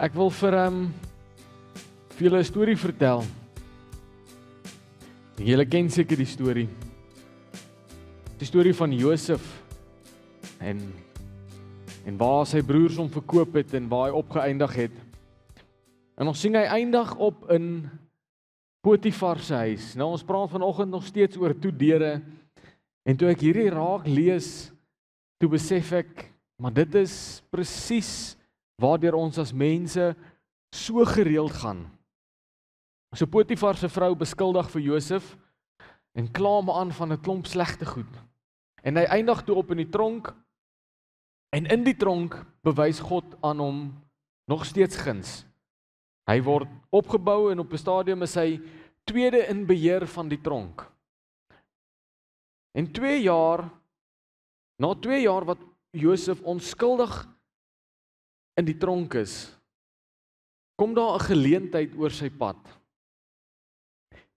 Ek wil vir julle 'n storie vertel. Julle ken seker die storie. Die storie van Josef en waar sy broers hom verkoop het en waar hy opgeëindig het. En ons sien hy eindig op in Potifar se huis. Nou ons praat vanoggend nog steeds oor toe deure. En toe ek hierdie raak lees, toe besef ek, maar dit is presies waardeur ons as mense so gereeld gaan. So Potifar se vrou beskuldig vir Josef en kla hom aan van 'n klomp slegte goed. En hy eindig toe op in die tronk. En in die tronk bewys God aan hom nog steeds guns. Hy word opgebou en op 'n stadium is hy tweede in beheer van die tronk. En na 2 jaar wat Josef onskuldig in die tronk is, kom daar 'n geleentheid oor sy pad.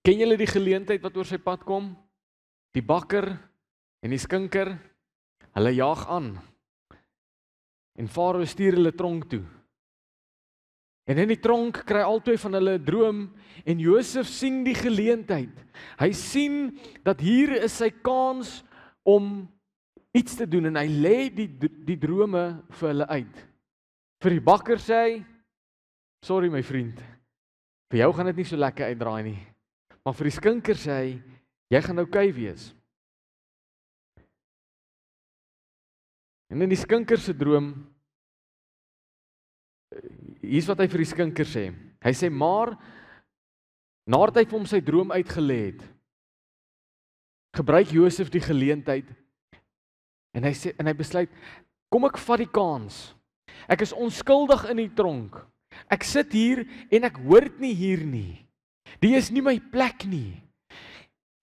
Ken julle die geleentheid wat oor sy pad kom? Die bakker en die skinker, hulle jaag aan. En Farao stuur hulle tronk toe. En in die tronk kry albei van hulle 'n droom en Josef sien die geleentheid. Hy sien dat hier is sy kans om iets te doen en hy lê die drome vir hulle uit. Vir die bakker sê hy, sorry my vriend, vir jou gaan dit nie so lekker uitdraai nie. Maar vir die skinker sê hy, jy gaan okay wees. En in die skinker se droom, hier's wat hy vir die skinker sê. Hy sê, maar, nadat hy vir hom sy droom uitgelê het, gebruik Josef die geleentheid, en hy besluit, kom ek vat die kans. Ek is onskuldig in die tronk. Ek sit hier en ek hoort nie hier nie. Die is nie my plek nie.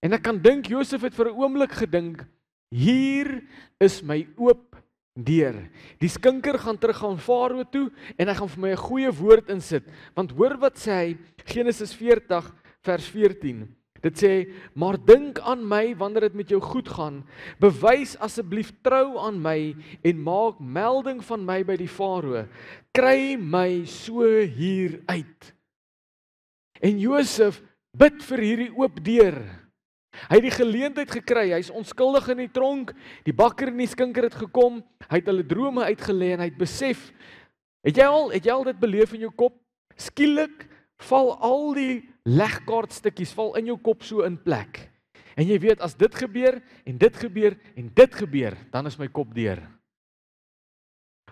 En ek kan dink, Josef het vir 'n oomblik gedink, hier is my oop deur. Die skinker gaan terug aan Farao toe en hy gaan vir my 'n goeie woord insit. Want hoor wat sê hy, Genesis 40 vers 14. Dit sê, maar dink aan my wanneer dit met jou goed gaan. Bewys asseblief trou aan my en maak melding van my by die Farao. Kry my so hier uit. En Josef bid vir hierdie oop deur. Hy het die geleentheid gekry, hy is onskuldig in die tronk, die bakker en die skinker het gekom, hy het hulle drome uitgelê en hy het besef, het jy al dit beleef in jou kop? Skielik val al die legkaartstukkies val in jou kop so in plek. En jy weet, as dit gebeur, en dit gebeur, en dit gebeur, dan is my kop deur.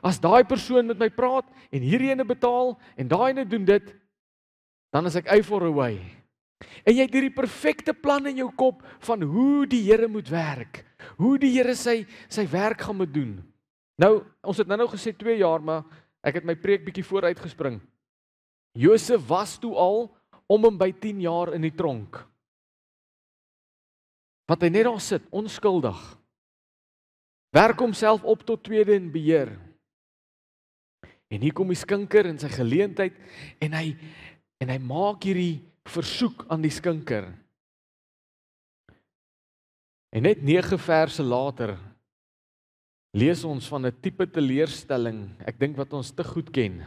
As daai persoon met my praat, en hierdie ene betaal, en daai ene doen dit, dan is ek out for a way. En jy het hierdie perfekte plan in jou kop van hoe die Here moet werk. Hoe die Here sy werk gaan moet doen. Nou, ons het nou gesê 2 jaar, maar ek het my preek bietjie vooruit gespring. Josef was toe al om hom by 10 jaar in die tronk. Wat hy net daar sit, onskuldig. Werk homself op tot tweede in beheer. En hier kom die skinker in sy geleentheid en hy maak hierdie versoek aan die skinker. En net 9 verse later lees ons van 'n tipe teleurstelling, ek dink wat ons te goed ken.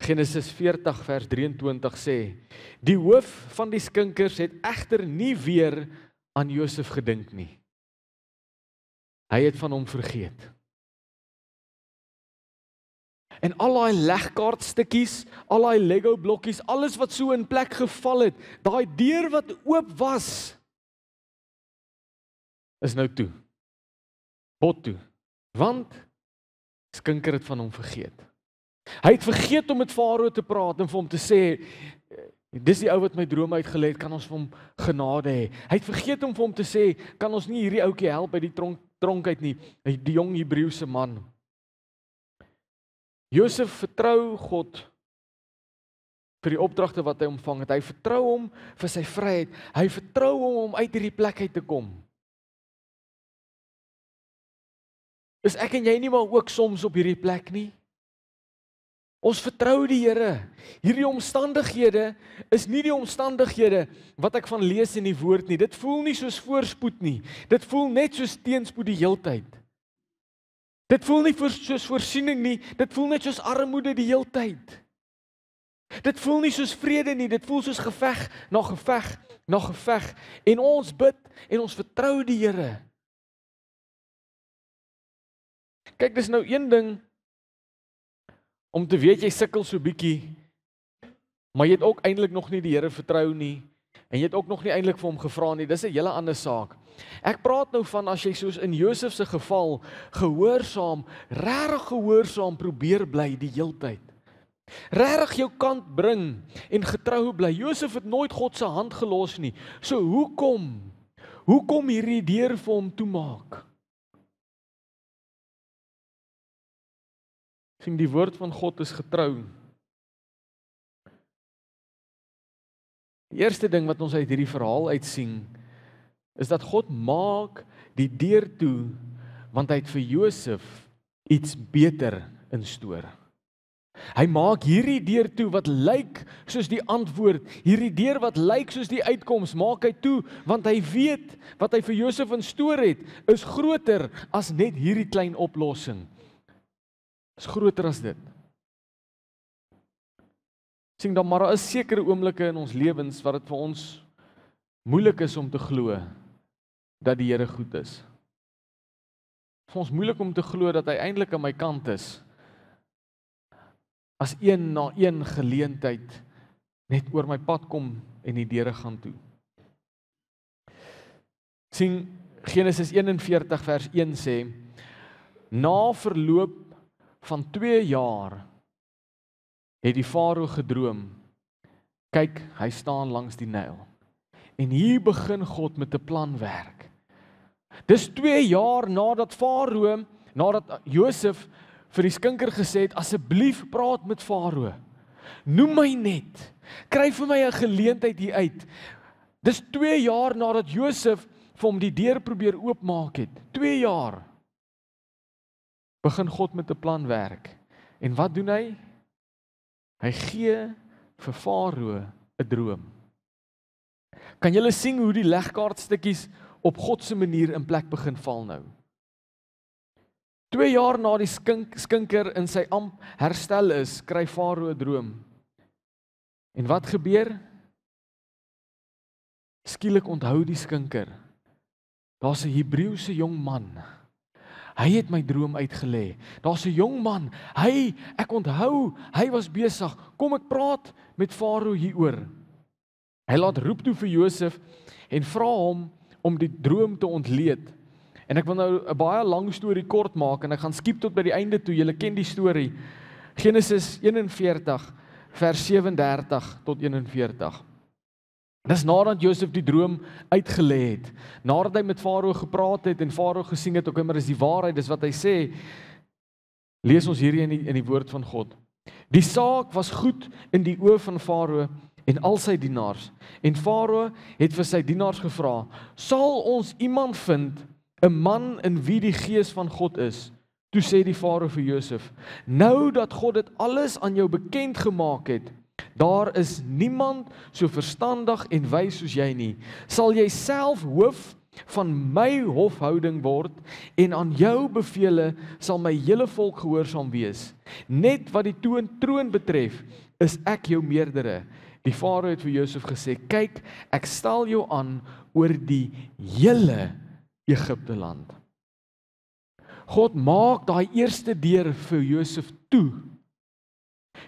Genesis 40 vers 23 sê, die hoof van die skinkers het egter nie weer aan Josef gedink nie. Hy het van hom vergeet. En al daai legkaartstukkies, al daai Lego blokkies, alles wat so in plek geval het, daai deur wat oop was, is nou toe. Bot toe. Want skinker het van hom vergeet. Hy het vergeet om met Farao te praat en vir hom te sê, dis die ou wat my drome uitgelê het, kan ons vir hom genade hê. Hy het vergeet om vir hom te sê, kan ons nie hierdie ouetjie help by die tronk uit nie, die jong Hebreëse man. Josef vertrou God vir die opdragte wat hy ontvang het. Hy vertrou hom vir sy vryheid. Hy vertrou hom om uit hierdie plek uit te kom. Is ek en jy nie maar ook soms op hierdie plek nie? Ons vertrou die Here. Hierdie omstandighede is nie die omstandighede wat ek van lees in die woord nie. Dit voel nie soos voorspoed nie. Dit voel net soos teenspoed die heeltyd. Dit voel nie soos voorsiening nie, dit voel net soos armoede die heeltyd. Dit voel nie soos vrede nie, dit voel soos geveg na geveg na geveg. En ons bid en ons vertrou die Here. Kyk, dis nou een ding om te weet jy sukkel so bietjie, maar jy het ook eintlik nog nie die Here vertrou nie, en jy het ook nog nie eintlik vir hom gevra nie. Dis 'n hele ander saak. Ek praat nou van as jy soos in Josef se geval gehoorsaam, regtig gehoorsaam probeer bly die heeltyd. Regtig jou kant bring en getrou bly. Josef het nooit God se hand gelos nie. So hoekom hierdie deur vir hom toemaak? Sien, die woord van God is getrou. Die eerste ding wat ons uit hierdie verhaal uitsien, is dat God maak die deur toe, want hy het vir Josef iets beter in stoor. Hy maak hierdie deur toe wat lyk soos die antwoord, hierdie deur wat lyk soos die uitkoms, maak hy toe, want hy weet wat hy vir Josef in stoor het, is groter as net hierdie klein oplossing. Is groter as dit. Sien dan, maar daar is sekere oomblikke in ons lewens wat dit vir ons moeilik is om te glo dat die Here goed is. Vir ons moeilik om te glo dat hy eintlik aan my kant is. As een na een geleentheid net oor my pad kom en die deure gaan toe. Sien, Genesis 41 vers 1 sê, na verloop van 2 jaar het die farao gedroom, kyk, hy staan langs die Nyl. En hier begin God met 'n plan werk. Dis 2 jaar nadat farao, nadat Josef vir die skinker gesê het, asseblief praat met farao. Noem my net. Kry vir my 'n geleentheid hier uit. Dis 2 jaar nadat Josef vir hom die deur probeer oopmaak het. 2 jaar. Begin God met 'n plan werk. En wat doen hy? Hy gee vir farao 'n droom. Kan julle sien hoe die legkaartstukkies op God se manier in plek begin val nou? 2 jaar na die skinker in sy amp herstel is, kry farao 'n droom. En wat gebeur? Skielik onthou die skinker. Daar's 'n Hebreëse jong man. Hy het my droom uitgelê. Daar's 'n jong man. Ek onthou, hy was besig. Kom ek praat met farao hieroor. Hy laat roep toe vir Josef en vra hom om die droom te ontleed. En ek wil nou 'n baie lang storie kort maak en ek gaan skiep tot by die einde toe. Julle ken die storie. Genesis 41 vers 37 tot 41. Dis nadat Josef die droom uitgelê het. Nadat hy met farao gepraat het en farao gesien het, okay, maar is die waarheid, dis wat hy sê. Lees ons hierdie in die woord van God. Die saak was goed in die oë van farao en al sy dienaars. En farao het vir sy dienaars gevra, sal ons iemand vind, 'n man in wie die gees van God is? Toe sê die farao vir Josef, nou dat God dit alles aan jou bekend gemaak het, daar is niemand so verstandig en wys soos jy nie. Sal jy self hoof van my hofhouding word en aan jou bevele sal my hele volk gehoorsaam wees. Net wat die troon betref, is ek jou meerdere. Die farao het vir Josef gesê, kyk, ek stel jou aan oor die hele Egipte land. God maak daai eerste deur vir Josef toe.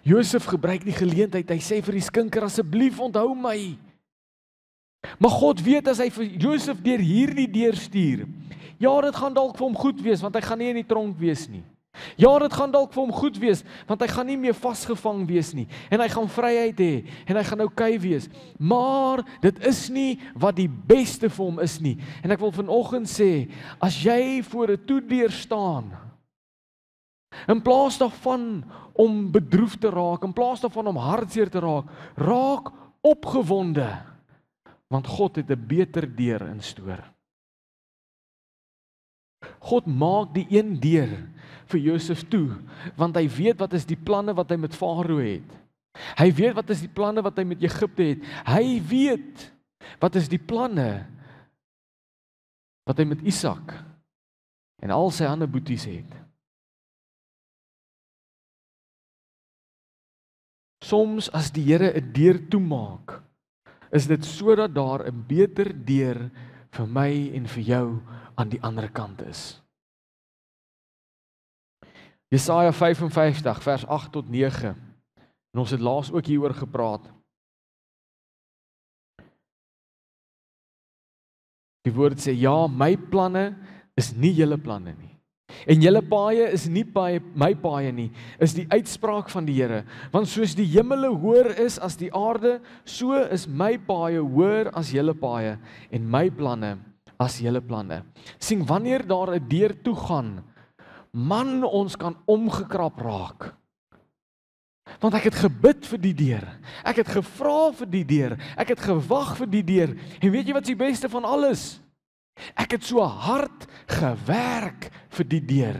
Josef gebruik die geleentheid, hy sê vir die skinker, asseblief onthou my. Maar God weet as hy vir Josef deur hierdie deur stuur, ja, dit gaan dalk vir hom goed wees, want hy gaan nie in die tronk wees nie. Ja, dit gaan dalk vir hom goed wees, want hy gaan nie meer vasgevang wees nie, en hy gaan vryheid hê, en hy gaan oukei wees. Maar dit is nie wat die beste vir hom is nie. En ek wil vanoggend sê, as jy voor 'n toedeur staan, in plaas daarvan om bedroef te raak, in plaas daarvan om hartseer te raak, raak opgewonde, want God het 'n beter deur in stoor. God maak die een deur vir Josef toe, want hy weet wat is die planne wat hy met farao het. Hy weet wat is die planne wat hy met Egipte het. Hy weet wat is die planne wat hy met Isak en al sy ander boeties het. Soms as die Here 'n deur toemaak, is dit sodat daar 'n beter deur vir my en vir jou aan die ander kant is. Jesaja 55 vers 8 tot 9. En ons het laas ook hieroor gepraat. Die woord sê, ja, my planne is nie julle planne nie. En julle paaie is nie my paaie nie, is die uitspraak van die Here. Want soos die hemele hoër is as die aarde, so is my paaie hoër as julle paaie en my planne as julle planne. Sien, wanneer daar 'n deur toe gaan, man, ons kan omgekrap raak. Want ek het gebid vir die deur. Ek het gevra vir die deur. Ek het gewag vir die deur. En weet jy wat is die beste van alles? Ek het so hard gewerk vir die deur.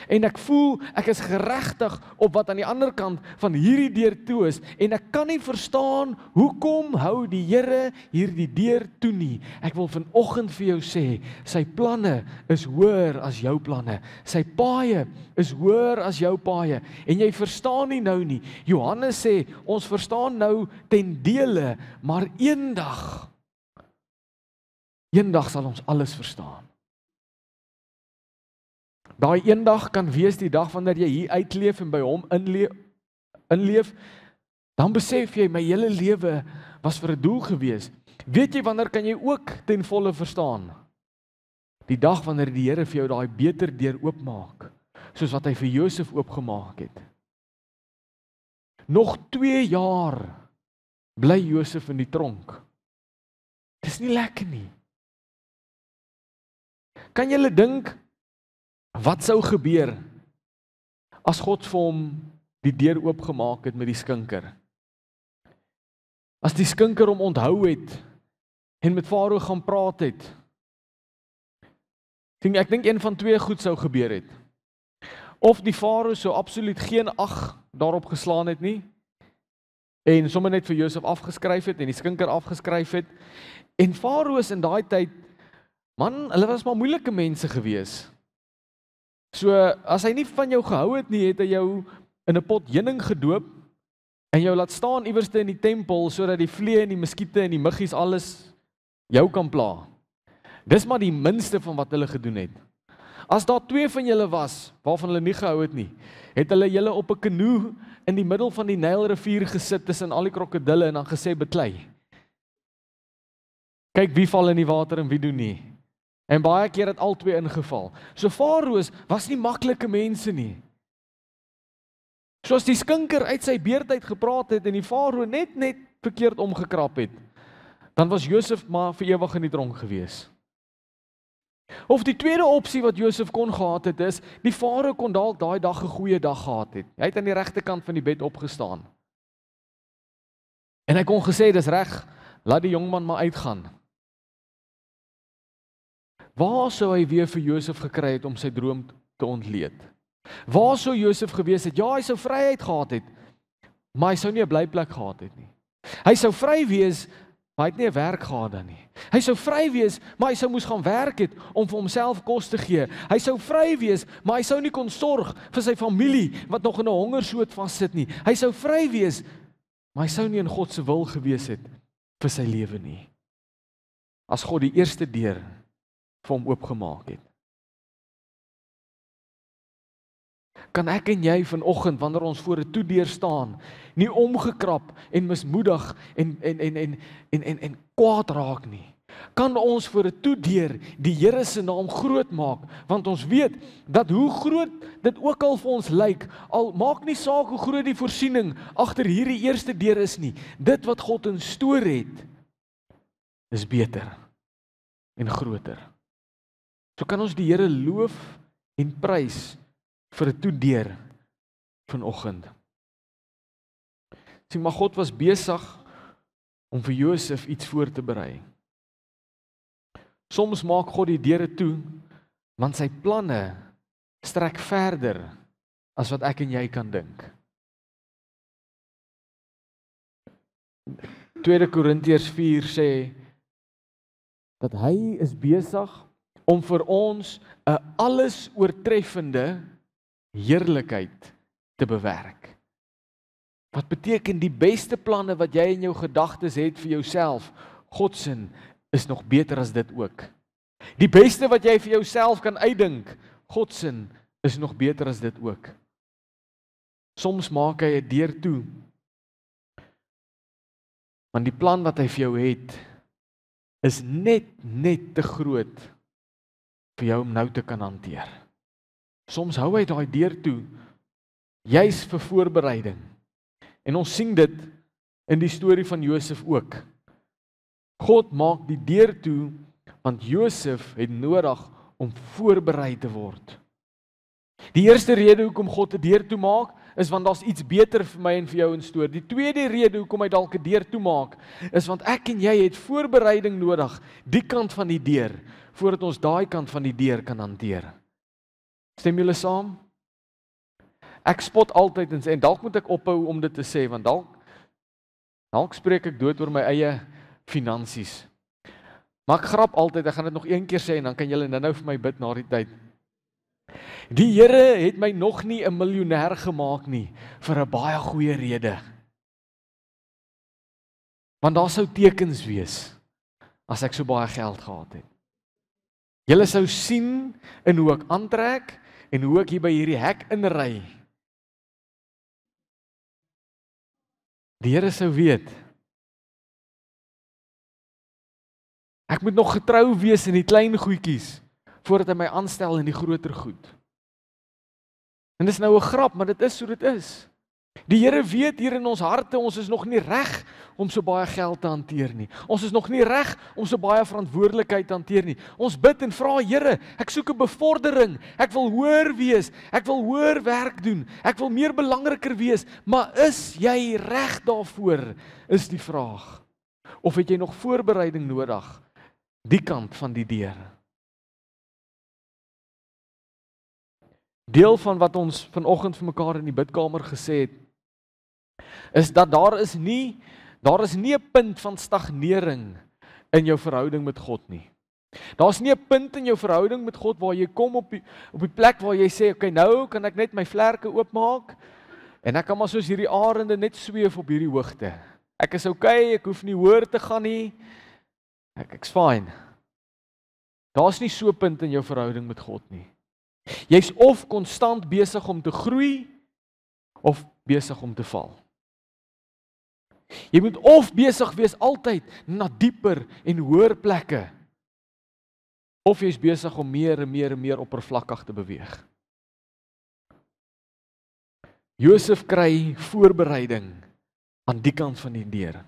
En ek voel ek is geregtig op wat aan die ander kant van hierdie deur toe is. En ek kan nie verstaan hoekom hou die Here hierdie deur toe nie. Ek wil vanoggend vir jou sê, sy planne is hoër as jou planne. Sy paaie is hoër as jou paaie. En jy verstaan nie nou nie. Johannes sê, ons verstaan nou ten dele, maar eendag sal ons alles verstaan. Daai eendag kan wees die dag wanneer jy hier uitleef en by hom inleef, dan besef jy, my hele lewe was vir 'n doel gewees. Weet jy wanneer kan jy ook ten volle verstaan? Die dag wanneer die Here vir jou daai beter deur oopmaak, soos wat hy vir Josef oopgemaak het. Nog 2 jaar bly Josef in die tronk. Dis nie lekker nie. Kan julle dink, wat sou gebeur as God vir hom die deur oopgemaak het met die skinker? As die skinker hom onthou het en met Farao gaan praat het. Ek dink een van 2 goed sou gebeur het. Of die Farao sou absoluut geen ag daarop geslaan het nie en sommer net vir Josef afgeskryf het en die skinker afgeskryf het. En Farao is in daai tyd, man, hulle was maar moeilike mense gewees. So, as hy nie van jou gehou het nie, het hy jou in 'n pot heuning gedoop en jou laat staan iewerste in die tempel, sodat die vliee en die muskiete en die muggies alles jou kan pla. Dis maar die minste van wat hulle gedoen het. As daar 2 van julle was, waarvan hulle nie gehou het nie, het hulle julle op 'n kanoe in die middel van die Nylrivier gesit tussen al die krokodille en dan gesê beklei. Kyk wie val in die water en wie doen nie. En baie keer het al 2 ingeval. So Farao was nie maklike mense nie. Soos die skinker uit sy beerd uit gepraat het en die Farao net verkeerd omgekrap het, dan was Josef maar vir ewig in die tronk gewees. Of die tweede opsie wat Josef kon gehad het is, die Farao kon dalk daai dag 'n goeie dag gehad het. Hy het aan die regterkant van die bed opgestaan. En hy kon gesê, dis reg, laat die jongman maar uitgaan. Waar sou hy weer vir Josef gekry het om sy droom te ontleed? Waar sou Josef gewees het? Ja, hy sou vryheid gehad het, maar hy sou nie 'n blyplek gehad het nie. Hy sou vry wees, maar hy het nie 'n werk gehad dan nie. Hy sou vry wees, maar hy sou moes gaan werk het om vir homself kos te gee. Hy sou vry wees, maar hy sou nie kon sorg vir sy familie wat nog in 'n hongersoot vassit nie. Hy sou vry wees, maar hy sou nie in God se wil gewees het vir sy lewe nie. As God die eerste deur vir hom oopgemaak het. Kan ek en jy vanoggend, wanneer ons voor 'n toedeur staan, nie omgekrap en mismoedig en kwaad raak nie? Kan ons voor 'n toedeur die Here se naam groot maak, want ons weet dat hoe groot dit ook al vir ons lyk, al maak nie saak hoe groot die voorsiening agter hierdie eerste deur is nie, dit wat God instoor het, is beter en groter. So kan ons die Here loof en prys vir 'n toedeur vanoggend. Sien, maar God was besig om vir Josef iets voor te berei. Soms maak God die deure toe, want sy planne strek verder as wat ek en jy kan dink. 2 Korintiërs 4 sê dat hy is besig om vir ons 'n alles oortreffende heerlikheid te bewerk. Wat beteken die beste planne wat jy in jou gedagtes het vir jouself, God se is nog beter as dit ook. Die beste wat jy vir jouself kan uitdink, God se is nog beter as dit ook. Soms maak hy 'n deur toe, want die plan wat hy vir jou het, is net te groot vir jou om nou te kan hanteer. Soms hou hy daai deur toe, juis vir voorbereiding. En ons sien dit in die storie van Josef ook. God maak die deur toe, want Josef het nodig om voorberei te word. Die eerste rede hoekom God 'n deur toe maak, is want daar's iets beter vir my en vir jou in store. Die tweede rede hoekom hy dalk 'n deur toe maak, is want ek en jy het voorbereiding nodig, die kant van die deur, voordat ons daai kant van die deur kan hanteer. Stem julle saam? Ek spot altyd en dalk moet ek ophou om dit te sê, want dalk spreek ek dood oor my eie finansies. Maar ek grap altyd, ek gaan dit nog een keer sê en dan kan julle nou vir my bid na die tyd. Die Here het my nog nie 'n miljonair gemaak nie, vir 'n baie goeie rede. Want daar sou tekens wees, as ek so baie geld gehad het. Julle sou sien in hoe ek aantrek, en hoe ek hier by hierdie hek inry. Die Here sou weet, ek moet nog getrou wees in die klein goedjies, voordat hy my aanstel in die groter goed. En dis nou 'n grap, maar dit is hoe dit is. Die Here weet hier in ons harte, ons is nog nie reg om so baie geld te hanteer nie. Ons is nog nie reg om so baie verantwoordelikheid te hanteer nie. Ons bid en vra, Here, ek soek 'n bevordering, ek wil hoër wees, ek wil hoër werk doen, ek wil meer belangriker wees, maar is jy reg daarvoor, is die vraag. Of het jy nog voorbereiding nodig, die kant van die deur? Deel van wat ons vanoggend vir mekaar in die bidkamer gesê het, is dat daar is nie 'n punt van stagnering in jou verhouding met God nie. Daar's nie 'n punt in jou verhouding met God waar jy kom op die plek waar jy sê, okay, nou kan ek net my vlerke oopmaak en ek kan maar soos hierdie arende net sweef op hierdie hoogte. Ek is okay, ek hoef nie hoër te gaan nie. Ek's fine. Daar's nie so 'n punt in jou verhouding met God nie. Jy's of konstant besig om te groei of besig om te val. Jy moet of besig wees altyd na dieper en hoër plekke, of jy's besig om meer en meer oppervlakkig te beweeg. Josef kry voorbereiding aan die kant van die deur.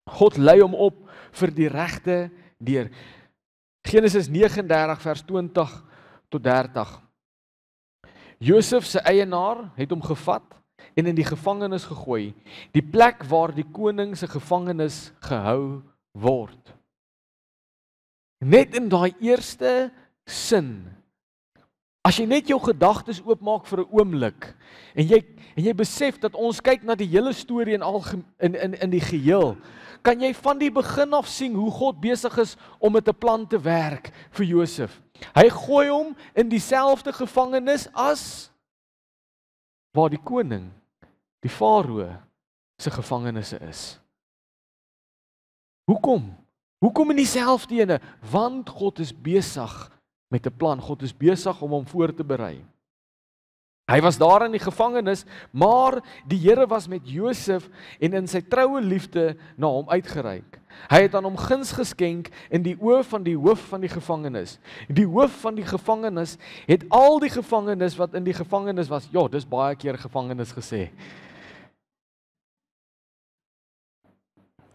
God lei hom op vir die regte deur. Genesis 39 vers 20 tot 30. Josef se eienaar het hom gevat en in die gevangenis gegooi, die plek waar die koning se gevangenis gehou word. Net in daai eerste sin, as jy net jou gedagtes oopmaak vir 'n oomblik, en jy besef dat ons kyk na die hele storie in die geheel, kan jy van die begin af sien hoe God besig is om met 'n plan te werk vir Josef. Hy gooi hom in dieselfde gevangenis as waar die koning, die farao se gevangenisse is. Hoekom? Hoekom in dieselfde ene? Want God is besig met 'n plan. God is besig om hom voor te berei. Hy was daar in die gevangenis, maar die Here was met Josef en in sy troue liefde na hom uitgereik. Hy het aan hom guns geskenk in die oë van die hoof van die gevangenis. Die hoof van die gevangenis het al die gevangenes wat in die gevangenis was, ja, dis baie keer gevangenis gesê,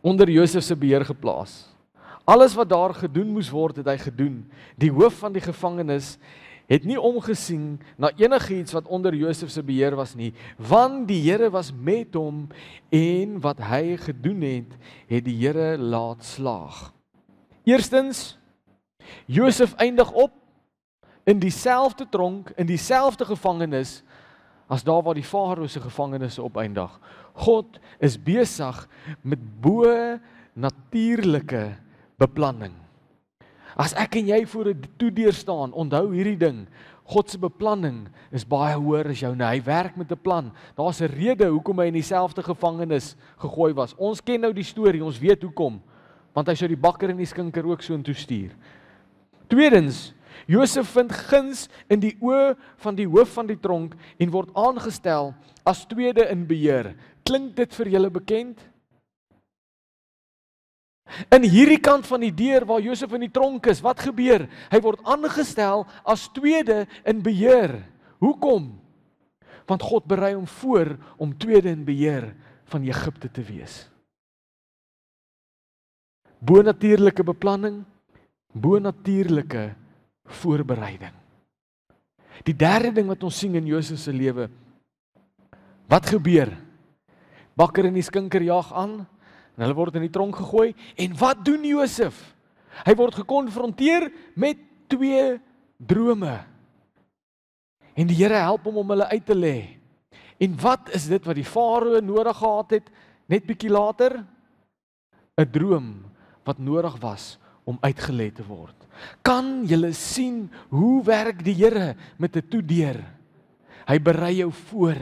onder Josef se beheer geplaas. Alles wat daar gedoen moes word, het hy gedoen. Die hoof van die gevangenis het nie omgesien na enigiets wat onder Josef se beheer was nie, want die Here was met hom en wat hy gedoen het die Here laat slaag. Eerstens, Josef eindig op in dieselfde tronk, in dieselfde gevangenis as daar waar die farao se gevangenisse opeindig. God is besig met bo natuurlike beplanning. As ek en jy voor 'n toedeur staan, onthou hierdie ding, God se beplanning is baie hoër as joune. Hy werk met 'n plan. Daar's 'n rede hoekom hy in dieselfde gevangenis gegooi was. Ons ken nou die storie, ons weet hoekom, want hy sou die bakker en die skinker ook so intoe stuur. Tweedens, Josef vind guns in die oë van die hoof van die tronk en word aangestel as tweede in beheer. Klink dit vir julle bekend? In hierdie kant van die deur waar Josef in die tronk is, wat gebeur? Hy word aangestel as tweede in beheer. Hoekom? Want God berei hom voor om tweede in beheer van Egipte te wees. Bonatuurlike beplanning, bonatuurlike voorbereiding. Die derde ding wat ons sien in Josef se lewe, wat gebeur? Bakker en die skinker jaag aan, en hulle word in die tronk gegooi, en wat doen Josef? Hy word gekonfronteer met 2 drome. En die Here help hom om hulle uit te lê. En wat is dit wat die farao nodig gehad het, net bietjie later? 'n Droom wat nodig was om uitgelê te word. Kan julle sien hoe werk die Here met 'n toedeur? Hy berei jou voor.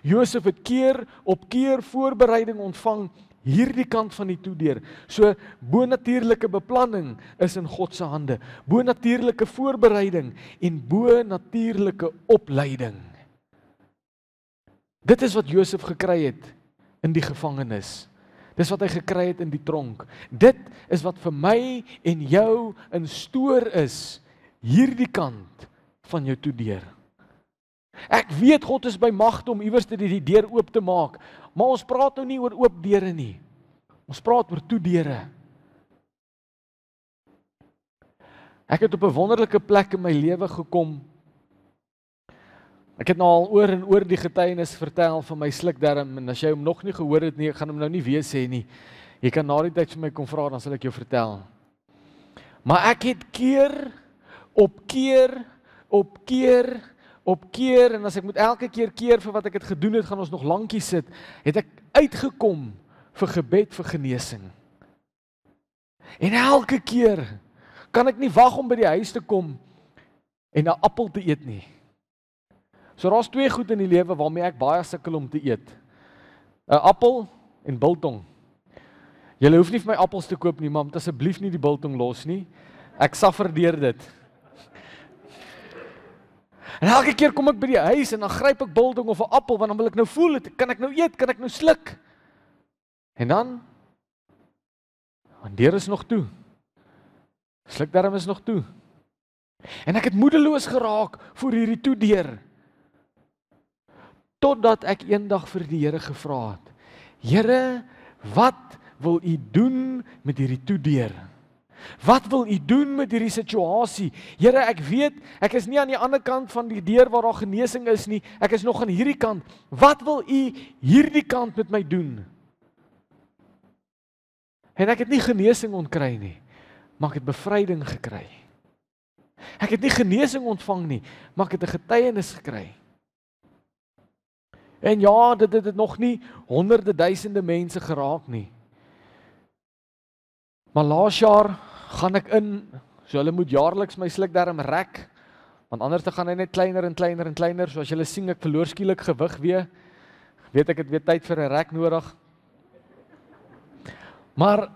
Josef het keer op keer voorbereiding ontvang hierdie kant van die toedeur. So bonatuurlike beplanning is in God se hande. Bonatuurlike voorbereiding en bonatuurlike opleiding. Dit is wat Josef gekry het in die gevangenis. Dis wat hy gekry het in die tronk. Dit is wat vir my en jou in stoor is, hierdie kant van jou toedeur. Ek weet God is by magte om iewers die deur oop te maak, maar ons praat nou nie oor oop deure nie. Ons praat oor toedeure. Ek het op 'n wonderlike plek in my lewe gekom. Ek het nou al oor en oor die getuienis vertel van my slukdarm, en as jy hom nog nie gehoor het nie, ek gaan hom nou nie weer sê nie. Jy kan na die tyd vir my kom vra, dan sal ek jou vertel. Maar ek het keer op keer op keer op keer, en as ek moet elke keer vir wat ek het gedoen het, gaan ons nog lankie sit, het ek uitgekom vir gebed vir genesing. En elke keer kan ek nie wag om by die huis te kom en 'n appel te eet nie. So daar's 2 goed in die lewe waarmee ek baie sukkel om te eet. 'n Appel en biltong. Julle hoef nie vir my appels te koop nie, maar moet asseblief nie die biltong los nie. Ek suffer deur dit. En elke keer kom ek by die huis en dan gryp ek biltong of 'n appel, want dan wil ek nou voel, kan ek nou eet, kan ek nou sluk? En dan, want deur is nog toe. Slukdarm is nog toe. En ek het moedeloos geraak voor hierdie toedeur. Totdat ek eendag vir die Here gevra het, Here, wat wil U doen met hierdie toedeur? Wat wil U doen met hierdie situasie? Here, ek weet, ek is nie aan die ander kant van die deur waar daar genesing is nie, ek is nog aan hierdie kant. Wat wil U hierdie kant met my doen? En ek het nie genesing ontkry nie, maar ek het bevryding gekry. Ek het nie genesing ontvang nie, maar ek het 'n getuienis gekry. En ja, dit het nog nie honderde duisende mense geraak nie. Maar laas jaar gaan ek in, so hulle moet jaarliks my slukdarm rek, want anders gaan hy net kleiner en kleiner en kleiner, so as julle sien ek verloor skielik gewig weer, weet ek het weer tyd vir 'n rek nodig. Maar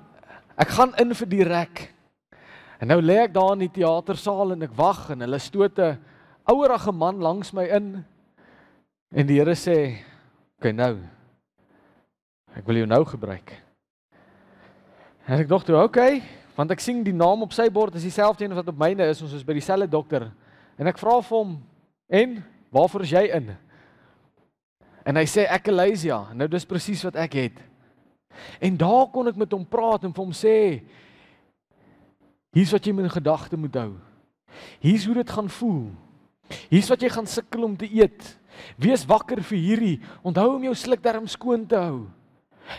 ek gaan in vir die rek, en nou lê ek daar in die teatersaal en ek wag, en hulle stoot 'n ouerige man langs my in, en die Here sê, okay nou, ek wil jou nou gebruik. En ek dink, okay, want ek sien die naam op sy bord is dieselfde een wat op myne is, ons is by dieselfde dokter. En ek vra vir hom, en waarvoor is jy in? En hy sê, Achalasia, nou dis presies wat ek het. En daar kon ek met hom praat en vir hom sê, hier's wat jy in gedagte moet hou. Hier's hoe dit gaan voel. Hier's wat jy gaan sukkel om te eet. Wees wakker vir hierdie, onthou om jou slukdarm skoon te hou.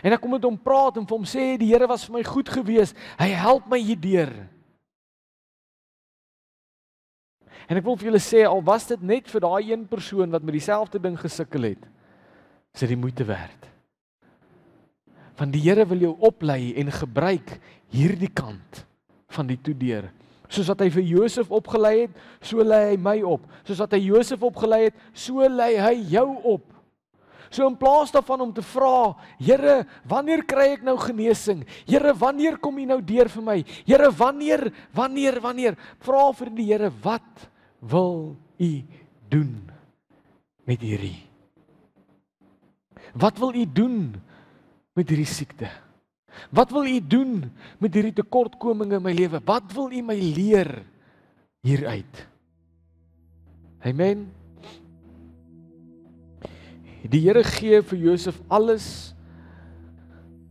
En ek kom met hom praat en vir hom sê, die Here was vir my goed gewees, hy help my hierdeur. En ek wil vir julle sê, al was dit net vir daai een persoon wat met dieselfde ding gesukkel het, is dit die moeite werd. Want die Here wil jou oplei en gebruik hierdie kant van die toedeur, Soos wat hy vir Josef opgelei het, so lei hy my op. Soos wat hy Josef opgelei het, so lei hy jou op. So in plaas daarvan om te vra, Here, wanneer kry ek nou genesing? Here, wanneer kom U nou deur vir my? Here, wanneer? Vra vir die Here, wat wil U doen met hierdie? Wat wil U doen met hierdie siekte? Wat wil U doen met hierdie tekortkominge in my lewe? Wat wil U my leer hieruit? Amen. Die Here gee vir Josef alles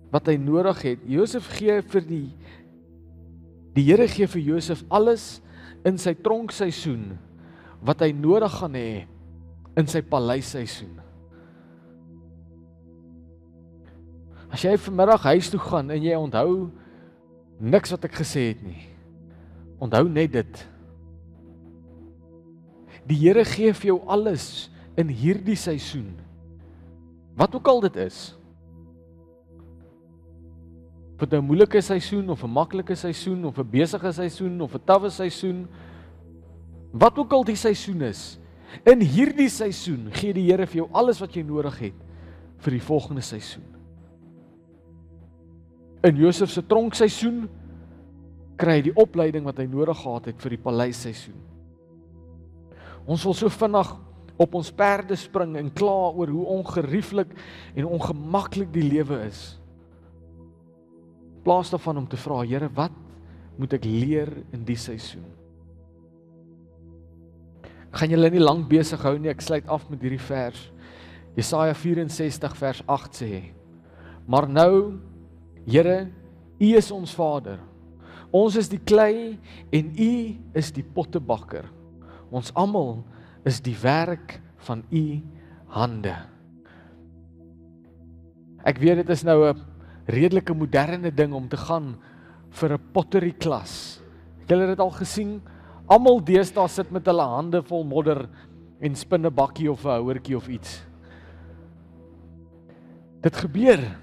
wat hy nodig het. Josef gee vir die Here gee vir Josef alles in sy tronkseisoen wat hy nodig gaan hê in sy paleisseisoen. As jy vanmiddag huis toe gaan en jy onthou niks wat ek gesê het nie, onthou net dit. Die Here gee vir jou alles in hierdie seisoen. Wat ook al dit is. Of dit 'n moeilike seisoen of 'n maklike seisoen of 'n besige seisoen of 'n tawwe seisoen, wat ook al die seisoen is, in hierdie seisoen gee die Here vir jou alles wat jy nodig het vir die volgende seisoen. In Josef se tronkseisoen kry hy die opleiding wat hy nodig gehad het vir die paleisseisoen. Ons wil so vinnig op ons perde spring en kla oor hoe ongerieflik en ongemaklik die lewe is. In plaas daarvan om te vra, Here, wat moet ek leer in die seisoen? Ek gaan julle nie lank besig hou nie, ek sluit af met hierdie vers. Jesaja 64 vers 8 sê, maar nou, Here, U is ons Vader. Ons is die klei en U is die pottebakker. Ons almal is die werk van U hande. Ek weet dit is nou 'n redelike moderne ding om te gaan vir 'n pottery klas. Het julle dit al gesien? Almal deesdae sit met hulle hande vol modder en spin 'n bakkie of 'n houertjie of iets. Dit gebeur.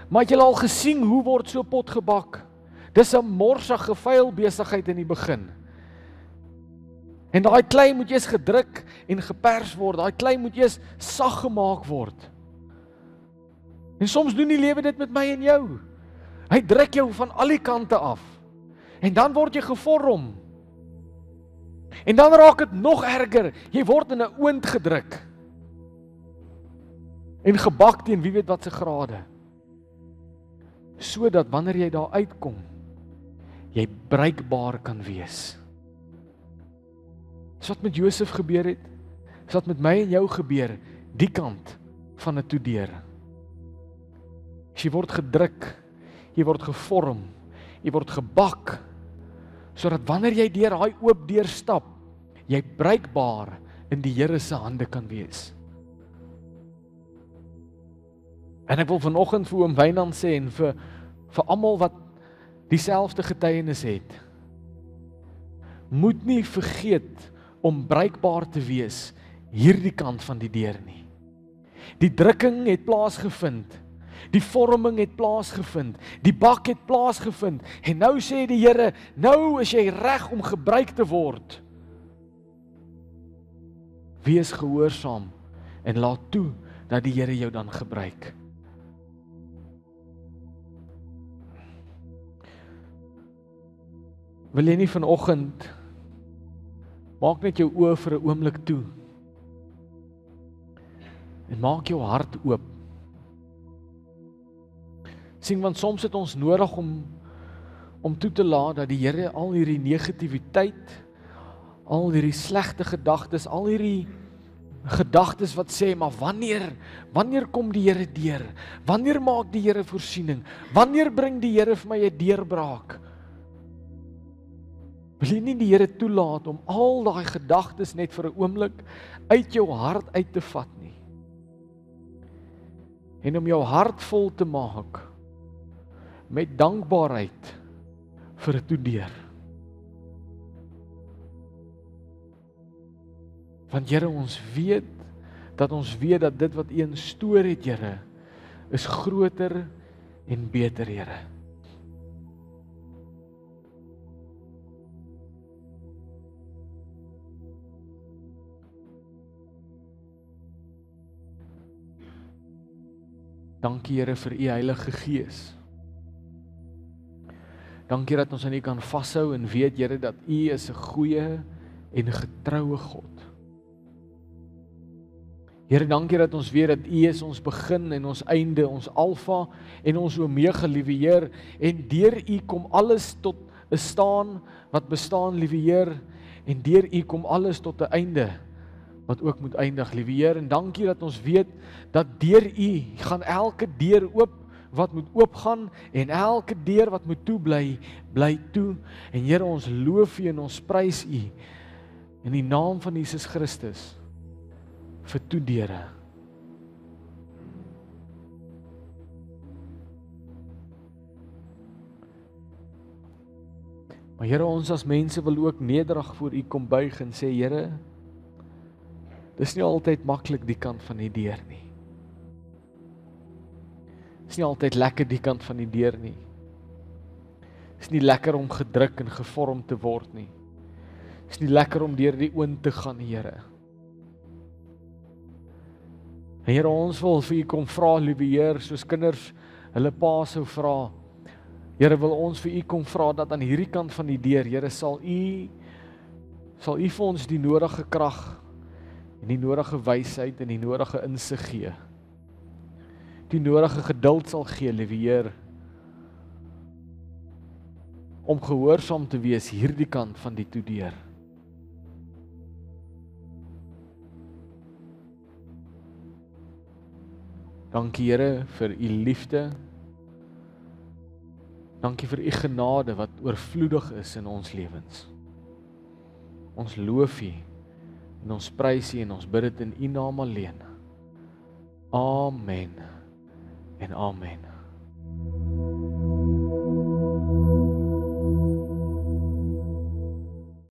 Maar het julle al gesien hoe word so pot gebak? Dis 'n morsige, vuil besigheid in die begin. En daai klei moet eers gedruk en gepers word. Daai klei moet eers sag gemaak word. En soms doen die lewe dit met my en jou. Hy druk jou van al die kante af. En dan word jy gevorm. En dan raak dit nog erger. Jy word in 'n oond gedruk. En gebak teen wie weet wat se grade. Sodat wanneer jy daar uitkom, jy bruikbaar kan wees. Dis wat met Josef gebeur het, dis wat met my en jou gebeur, die kant van 'n toedeur. Jy word gedruk, jy word gevorm, jy word gebak, sodat wanneer jy deur daai oop deur stap, jy bruikbaar in die Here se hande kan wees. En ek wil vanoggend vir oom Wynand sê en vir almal wat dieselfde getuienis het, moet nie vergeet om bruikbaar te wees hierdie kant van die deur nie. Die drukking het plaasgevind, die vorming het plaasgevind, die bak het plaasgevind, en nou sê die Here, nou is jy reg om gebruik te word. Wees gehoorsaam en laat toe dat die Here jou dan gebruik. Wil jy nie vanoggend, maak net jou oë vir 'n oomblik toe en maak jou hart oop. Sien, want soms het ons nodig om toe te laat dat die Here al hierdie negativiteit, al hierdie slegte gedagtes, al hierdie gedagtes wat sê, maar wanneer kom die Here deur? Wanneer maak die Here voorsiening? Wanneer bring die Here vir my 'n deurbraak? Wil jy nie die Here toelaat om al daai gedagtes net vir 'n oomblik uit jou hart uit te vat nie? En om jou hart vol te maak met dankbaarheid vir 'n toedeur. Want Here, ons weet dat dit wat U instoor het, Here, is groter en beter, Here. Dankie Here vir U Heilige Gees. Dankie dat ons aan U kan vashou en weet Here dat U is 'n goeie en getroue God. Here, dankie dat ons weet dat U is ons begin en ons einde, ons alfa en ons omega, liewe Heer, en deur U kom alles tot 'n staan wat bestaan, liewe Heer, en deur U kom alles tot 'n einde wat ook moet eindig, liewe Heer, en dankie dat ons weet dat deur U gaan elke deur oop wat moet oopgaan en elke deur wat moet toe bly toe, en Here, ons loof U en ons prys U in die naam van Jesus Christus vir toedeure. Maar Here, ons as mense wil ook nederig voor U kom buig en sê, Here, dis nie altyd maklik die kant van die deur nie. Dis nie altyd lekker die kant van die deur nie. Dis nie lekker om gedruk en gevorm te word nie. Dis nie lekker om deur die oond te gaan, Here. Here, ons wil vir U kom vra, liewe Heer, soos kinders hulle pa sou vra. Here, wil ons vir U kom vra dat aan hierdie kant van die deur, Here, sal U vir ons die nodige krag en die nodige wysheid en die nodige insig gee. Die nodige geduld sal gee, liewe Heer, om gehoorsaam te wees hierdie kant van die toedeur. Dankie Here vir U liefde. Dankie vir U genade wat oorvloedig is in ons lewens. Ons loof U en ons prys U en ons bid dit in U naam alleen. Amen en amen.